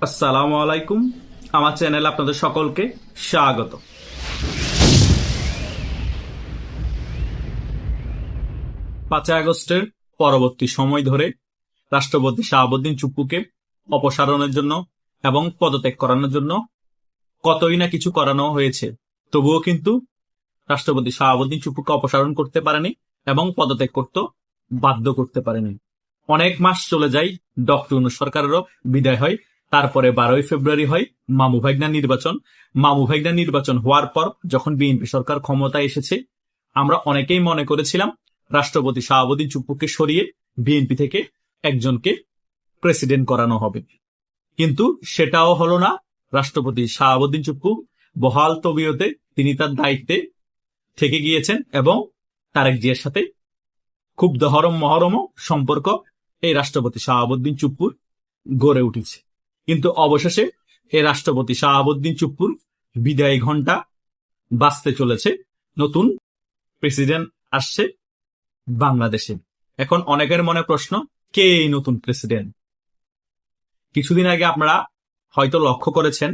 আসসালামু আলাইকুম। আমার চ্যানেলে আপনাদের সকলকে স্বাগত। 5ই আগস্টের পরবর্তী সময় ধরে রাষ্ট্রপতি শাহাবুদ্দিন চুপ্পুকে অপসারণের জন্য এবং পদত্যাগ করানোর জন্য কতই না কিছু করানো হয়েছে, তবুও কিন্তু রাষ্ট্রপতি শাহাবুদ্দিন চুপ্পুকে অপসারণ করতে পারেনি এবং পদত্যাগ করতে বাধ্য করতে পারেনি। অনেক মাস চলে যায়, ডক্টর ইউনূস সরকারেরও বিদায় হয়। তারপরে 12ই ফেব্রুয়ারি হয় মামু ভাইগনা নির্বাচন। মামু ভাইগনা নির্বাচন হওয়ার পর যখন বিএনপি সরকার ক্ষমতায় এসেছে, আমরা অনেকেই মনে করেছিলাম রাষ্ট্রপতি শাহাবুদ্দিন চুপ্পুকে সরিয়ে বিএনপি থেকে একজনকে প্রেসিডেন্ট করানো হবে, কিন্তু সেটাও হলো না। রাষ্ট্রপতি শাহাবুদ্দিন চুপ্পু বহাল তবিয়তে তিনি তার দায়িত্বে থেকে গিয়েছেন এবং তারেক জিয়ার সাথে খুব দহরম মহরম সম্পর্ক এই রাষ্ট্রপতি শাহাবুদ্দিন চুপ্পুর গড়ে উঠেছে। কিন্তু অবশেষে এই রাষ্ট্রপতি শাহাবুদ্দিন চুপ্পুর বিদায় ঘণ্টা বাজতে চলেছে। নতুন প্রেসিডেন্ট আসছে বাংলাদেশে। এখন অনেকের মনে প্রশ্ন, কে এই নতুন প্রেসিডেন্ট? কিছুদিন আগে আপনারা হয়তো লক্ষ্য করেছেন,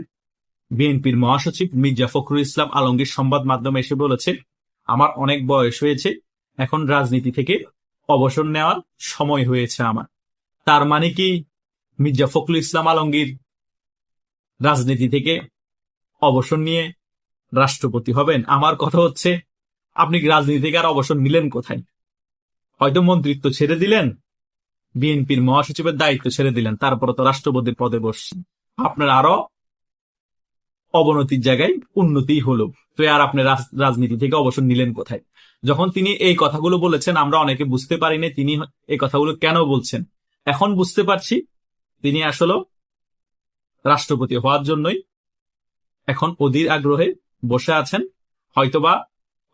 বিএনপির মহাসচিব মির্জা ফখরুল ইসলাম আলমগীর সংবাদ মাধ্যমে এসে বলেছে, আমার অনেক বয়স হয়েছে, এখন রাজনীতি থেকে অবসর নেওয়ার সময় হয়েছে আমার। তার মানে কি মির্জা ফখরুল ইসলাম আলমগীর রাজনীতি থেকে অবসর নিয়ে রাষ্ট্রপতি হবেন? আমার কথা হচ্ছে, আপনি রাজনীতি থেকে আর অবসর নিলেন কোথায়? হয়তো মন্ত্রিত্ব ছেড়ে দিলেন, বিএনপির মহাসচিবের দায়িত্ব ছেড়ে দিলেন, তারপরে তো রাষ্ট্রপতির পদে বসছেন। আপনার আরো অবনতির জায়গায় উন্নতি হলো, তো আর আপনি রাজনীতি থেকে অবসর নিলেন কোথায়? যখন তিনি এই কথাগুলো বলেছেন, আমরা অনেকে বুঝতে পারিনি তিনি এই কথাগুলো কেন বলছেন। এখন বুঝতে পারছি, তিনি আসলে রাষ্ট্রপতি হওয়ার জন্যই এখন অধীর আগ্রহে বসে আছেন। হয়তোবা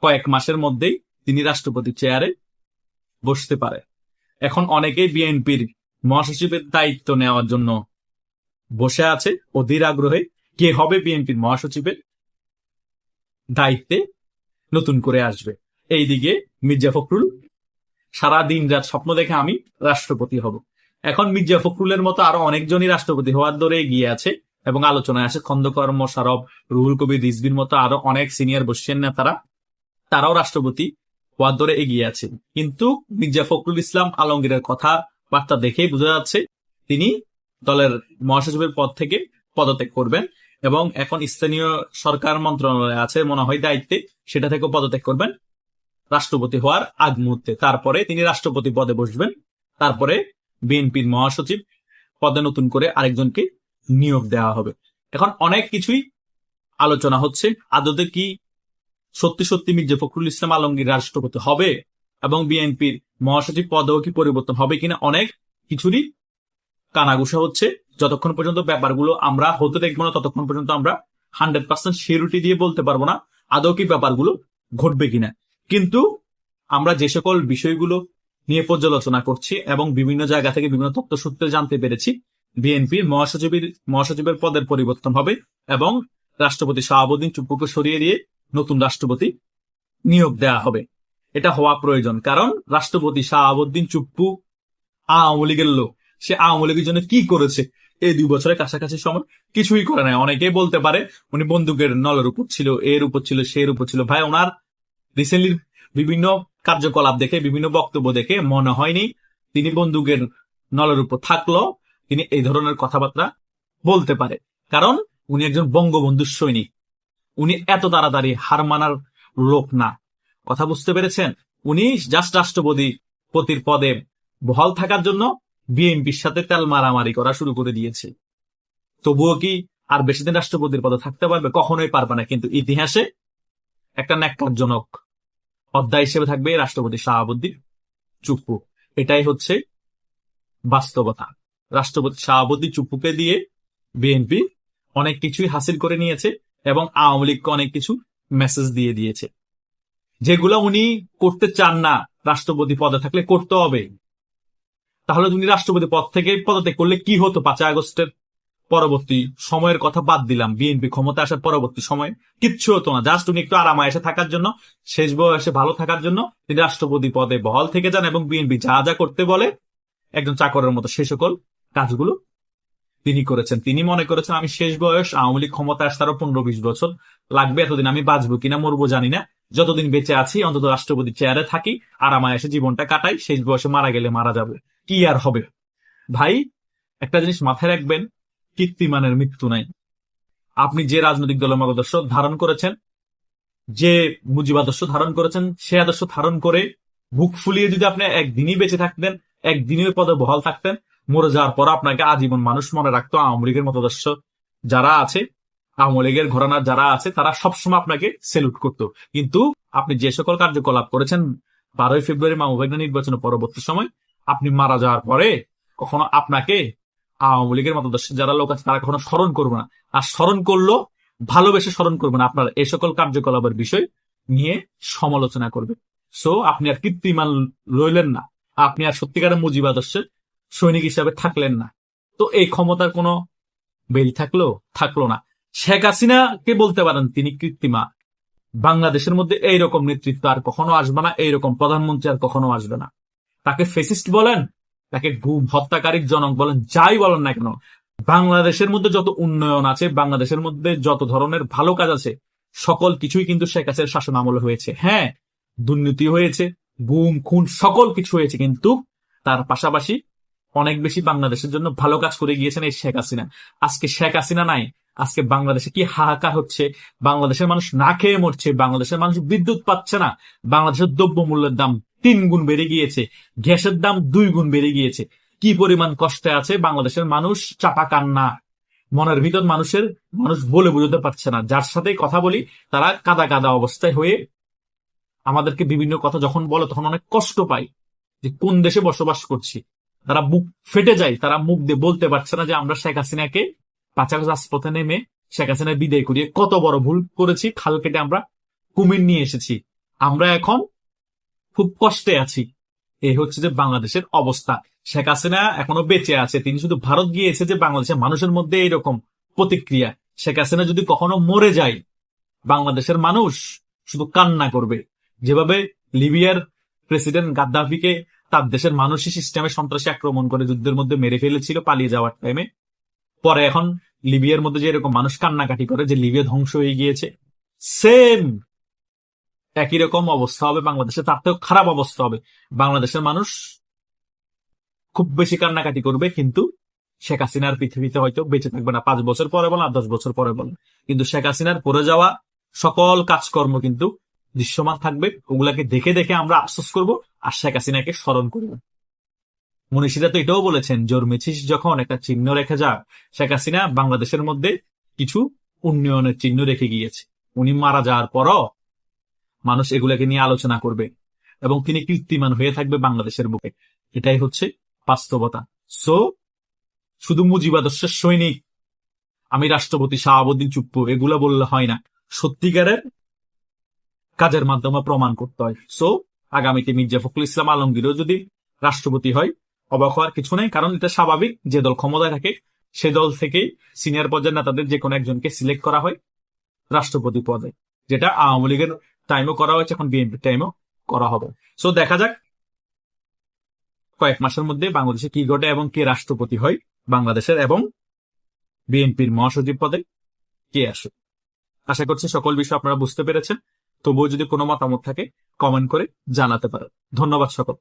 কয়েক মাসের মধ্যেই তিনি রাষ্ট্রপতি চেয়ারে বসতে পারে। এখন অনেকেই বিএনপির মহাসচিবের দায়িত্ব নেওয়ার জন্য বসে আছে অধীর আগ্রহে, কে হবে বিএনপির মহাসচিবের দায়িত্বে নতুন করে আসবে। এইদিকে মির্জা ফখরুল সারা দিন রাত স্বপ্ন দেখে আমি রাষ্ট্রপতি হব। এখন মির্জা ফখরুলের মতো আরো অনেকজনই রাষ্ট্রপতি হওয়ার দরে এগিয়ে আছে এবং আলোচনায় আসে। খন্দকার মোশাররফ, রুহুল কবির রিজভির মতো আরো অনেক সিনিয়র বসছেন নেতারা, তারাও রাষ্ট্রপতি হওয়ার দরে এগিয়ে আছে। কিন্তু মির্জা ফখরুল ইসলাম আলমগীরের কথাবার্তা দেখেই বোঝা যাচ্ছে তিনি দলের মহাসচিবের পদ থেকে পদত্যাগ করবেন এবং এখন স্থানীয় সরকার মন্ত্রণালয়ে আছে মনে হয় দায়িত্বে, সেটা থেকেও পদত্যাগ করবেন রাষ্ট্রপতি হওয়ার আগ মুহূর্তে। তারপরে তিনি রাষ্ট্রপতি পদে বসবেন, তারপরে বিএনপির মহাসচিব পদে নতুন করে আরেকজনকে নিয়োগ দেওয়া হবে। এখন অনেক কিছুই আলোচনা হচ্ছে, আদতে কি সত্যি সত্যি মির্জা ফখরুল ইসলাম আলমগীর রাষ্ট্রপতি হবে এবং বিএনপির মহাসচিব পদেও কি পরিবর্তন হবে কিনা, অনেক কিছুরই কানাঘুষা হচ্ছে। যতক্ষণ পর্যন্ত ব্যাপারগুলো আমরা হতে দেখবো না, ততক্ষণ পর্যন্ত আমরা 100% সিউরিটি দিয়ে বলতে পারবো না আদৌ কি ব্যাপারগুলো ঘটবে কিনা। কিন্তু আমরা যে সকল বিষয়গুলো নিয়ে পর্যালোচনা করছি এবং বিভিন্ন জায়গা থেকে বিভিন্ন তথ্য সূত্রে জানতে পেরেছি, বিএনপির মহাসচিবের পদের পরিবর্তন হবে এবং রাষ্ট্রপতি শাহাবুদ্দিন চুপ্পুকে সরিয়ে দিয়ে নতুন রাষ্ট্রপতি নিয়োগ দেওয়া হবে। এটা হওয়া প্রয়োজন, কারণ রাষ্ট্রপতি শাহাবুদ্দিন চুপ্পু আওয়ামী লীগের লোক। সে আওয়ামী লীগের জন্য কি করেছে এই 2 বছরের কাছাকাছি সময়? কিছুই করে নাই। অনেকেই বলতে পারে উনি বন্দুকের নলের উপর ছিল, এর উপর ছিল, সের উপর ছিল। ভাই, ওনার রিসেন্টলি বিভিন্ন কার্যকলাপ দেখে, বিভিন্ন বক্তব্য দেখে মনে হয়নি তিনি বন্দুকের নলের উপর থাকলেও তিনি এই ধরনের কথাবার্তা বলতে পারে, কারণ উনি একজন বঙ্গবন্ধুর সৈনিক। উনি এত তাড়াতাড়ি হার মানার লোক না। কথা বুঝতে পেরেছেন? উনি জাস্ট রাষ্ট্রপতির পদে বহাল থাকার জন্য বিএনপির সাথে তেল মারামারি করা শুরু করে দিয়েছে। তবুও কি আর বেশি দিন রাষ্ট্রপতির পদে থাকতে পারবে? কখনোই পারবে না। কিন্তু ইতিহাসে একটা ন্যাক্কারজনক অধ্যায় হিসেবে থাকবে রাষ্ট্রপতি শাহাবুদ্দিন চুপ্পু। এটাই হচ্ছে বাস্তবতা। রাষ্ট্রপতি শাহাবুদ্দিন চুপ্পুকে দিয়ে বিএনপি অনেক কিছুই হাসিল করে নিয়েছে এবং আওয়ামী লীগকে অনেক কিছু মেসেজ দিয়ে দিয়েছে, যেগুলো উনি করতে চান না। রাষ্ট্রপতি পদে থাকলে করতে হবে। তাহলে তুমি রাষ্ট্রপতি পদ থেকে পদত্যাগ করলে কি হতো? 5ই আগস্টের পরবর্তী সময়ের কথা বাদ দিলাম, বিএনপি ক্ষমতা আসার পরবর্তী সময় কিচ্ছু হতো না। জাস্ট উনি একটু আরামায়েশে থাকার জন্য, শেষ বয়সে ভালো থাকার জন্য তিনি রাষ্ট্রপতি পদে বহাল থেকে যান এবং বিএনপি যা যা করতে বলে একজন চাকরের মতো সে সকল কাজগুলো তিনি করেছেন। তিনি মনে করেছেন আমি শেষ বয়স, আওয়ামী লীগ ক্ষমতা আসতে আরো 15-20 বছর লাগবে, এতদিন আমি বাঁচবো কিনা মরবো জানি না, যতদিন বেঁচে আছি অন্তত রাষ্ট্রপতি চেয়ারে থাকি, আরামায় এসে জীবনটা কাটাই, শেষ বয়সে মারা গেলে মারা যাবে, কি আর হবে। ভাই, একটা জিনিস মাথায় রাখবেন, কীর্তিমানের মৃত্যু নাই। আপনি যে রাজনৈতিক দলের মতাদর্শ ধারণ করেছেন, যে মুজিবাদর্শ ধারণ করেছেন, সে আদর্শ ধারণ করে বুক ফুলিয়ে যদি আপনি একদিনই বেঁচে থাকতেন, একদিনই ওই পদে বহাল থাকতেন, মরে যাওয়ার পর আপনাকে আজীবন মানুষ মনে রাখতো। আওয়ামী লীগের মতাদর্শ যারা আছে, আওয়ামী লীগের ঘরানার যারা আছে, তারা সবসময় আপনাকে সেলুট করতো। কিন্তু আপনি যে সকল কার্যকলাপ করেছেন 12ই ফেব্রুয়ারি মামুভাগ্নে নির্বাচনের পরবর্তী সময়, আপনি মারা যাওয়ার পরে কখনো আপনাকে আওয়ামী লীগের মতাদর্শ যারা লোক আছে তারা কখনো স্মরণ করবে না। আর স্মরণ করলো ভালোবেসে স্মরণ করবে না, আপনার এই সকল কার্যকলাপের বিষয় নিয়ে সমালোচনা করবে। সো আপনি আর কীর্তিমান রইলেন না, আপনি আর সত্যিকারের মুজিবাদর্শের সৈনিক হিসাবে থাকলেন না। তো এই ক্ষমতার কোনো বেল থাকলো না। শেখ হাসিনাকে বলতে পারেন তিনি কীর্তিমান। বাংলাদেশের মধ্যে এইরকম নেতৃত্ব আর কখনো আসবে না, এইরকম প্রধানমন্ত্রী আর কখনো আসবে না। তাকে ফেসিস্ট বলেন, তাকে গুম হত্যাকারীর জনক বলেন, যাই বলেন না কেন, বাংলাদেশের মধ্যে যত উন্নয়ন আছে, বাংলাদেশের মধ্যে যত ধরনের ভালো কাজ আছে, সকল কিছুই কিন্তু শেখ হাসিনার শাসন আমলে হয়েছে। হ্যাঁ, দুর্নীতি হয়েছে, গুম খুন সকল কিছু হয়েছে, কিন্তু তার পাশাপাশি অনেক বেশি বাংলাদেশের জন্য ভালো কাজ করে গিয়েছেন এই শেখ হাসিনা। আজকে শেখ হাসিনা নাই, আজকে বাংলাদেশে কি হাহাকার হচ্ছে, বাংলাদেশের মানুষ না খেয়ে মরছে, বাংলাদেশের মানুষ বিদ্যুৎ পাচ্ছে না, বাংলাদেশের দ্রব্য মূল্যের দাম 3 গুণ বেড়ে গিয়েছে, গ্যাসের দাম 2 গুণ বেড়ে গিয়েছে। কি পরিমাণ কষ্টে আছে বাংলাদেশের মানুষ, চাপা কান্না মনের ভিতর মানুষ বলে বুঝতে পারছে না। যার সাথে কথা বলি তারা কাদা কাদা অবস্থায় হয়ে আমাদেরকে বিভিন্ন কথা যখন বলে তখন অনেক কষ্ট পাই যে কোন দেশে বসবাস করছি। তারা বুক ফেটে যায়, তারা মুখ দিয়ে বলতে পারছে না যে আমরা শেখ হাসিনাকে পাচার রাজপথে নেমে শেখ হাসিনা বিদায় করিয়ে কত বড় ভুল করেছি, খাল কেটে আমরা কুমির নিয়ে এসেছি, আমরা এখন খুব কষ্টে আছি। এই হচ্ছে যে বাংলাদেশের অবস্থা। শেখ হাসিনা এখনো বেঁচে আছে, তিনি শুধু ভারত গিয়েছে যে বাংলাদেশের মানুষের মধ্যে এইরকম প্রতিক্রিয়া। শেখ হাসিনা যদি কখনো মরে যায়, বাংলাদেশের মানুষ শুধু কান্না করবে। যেভাবে লিবিয়ার প্রেসিডেন্ট গাদ্দাফিকে তার দেশের মানুষই সিস্টেমে সন্ত্রাসী আক্রমণ করে যুদ্ধের মধ্যে মেরে ফেলেছিল পালিয়ে যাওয়ার টাইমে, পরে এখন লিবিয়ার মধ্যে যে এরকম মানুষ কান্নাকাটি করে যে লিবিয়া ধ্বংস হয়ে গিয়েছে, সেম একই রকম অবস্থা হবে বাংলাদেশে, তার থেকেও খারাপ অবস্থা হবে। বাংলাদেশের মানুষ খুব বেশি কান্নাকাটি করবে, কিন্তু শেখ হাসিনার পৃথিবীতে হয়তো বেঁচে থাকবে না। 5 বছর পরে বলেন আর 10 বছর পরে বলেন, কিন্তু শেখ হাসিনার পড়ে যাওয়া সকল কাজকর্ম কিন্তু দৃশ্যমান থাকবে। ওগুলাকে দেখে দেখে আমরা আফসোস করব আর শেখ হাসিনাকে স্মরণ করব। মনীষীরা তো এটাও বলেছেন, জন্মেছিস যখন একটা চিহ্ন রেখে যা। শেখ হাসিনা বাংলাদেশের মধ্যে কিছু উন্নয়নের চিহ্ন রেখে গিয়েছে। উনি মারা যাওয়ার পরও মানুষ এগুলাকে নিয়ে আলোচনা করবে এবং তিনি কীর্তিমান হয়ে থাকবে বাংলাদেশের বুকে। এটাই হচ্ছে বাস্তবতা। সো শুধু মুজিবাদর্শের সৈনিক, আমি রাষ্ট্রপতি, শাহাবুদ্দিন চুপ্পু, এগুলা বললে হয় না, সত্যিকারের কাজের মাধ্যমে প্রমাণ করতে হয়। সো আগামীতে মির্জা ফখরুল ইসলাম আলমগীরও যদি রাষ্ট্রপতি হয়, অবাক হওয়ার কিছু নেই, কারণ এটা স্বাভাবিক। যে দল ক্ষমতায় থাকে সে দল থেকেই সিনিয়র পর্যায়ের নেতাদের যে কোনো একজনকে সিলেক্ট করা হয় রাষ্ট্রপতি পদে, যেটা আওয়ামী লীগের টাইমও করা হয়েছে, এখন বিএনপির টাইমও করা হবে। সো দেখা যাক কয়েক মাসের মধ্যে বাংলাদেশে কি ঘটে এবং কে রাষ্ট্রপতি হয় বাংলাদেশের, এবং বিএনপির মহাসচিব পদে কে আসে। আশা করছি সকল বিষয় আপনারা বুঝতে পেরেছেন। তবুও যদি কোনো মতামত থাকে কমেন্ট করে জানাতে পারেন। ধন্যবাদ সকল।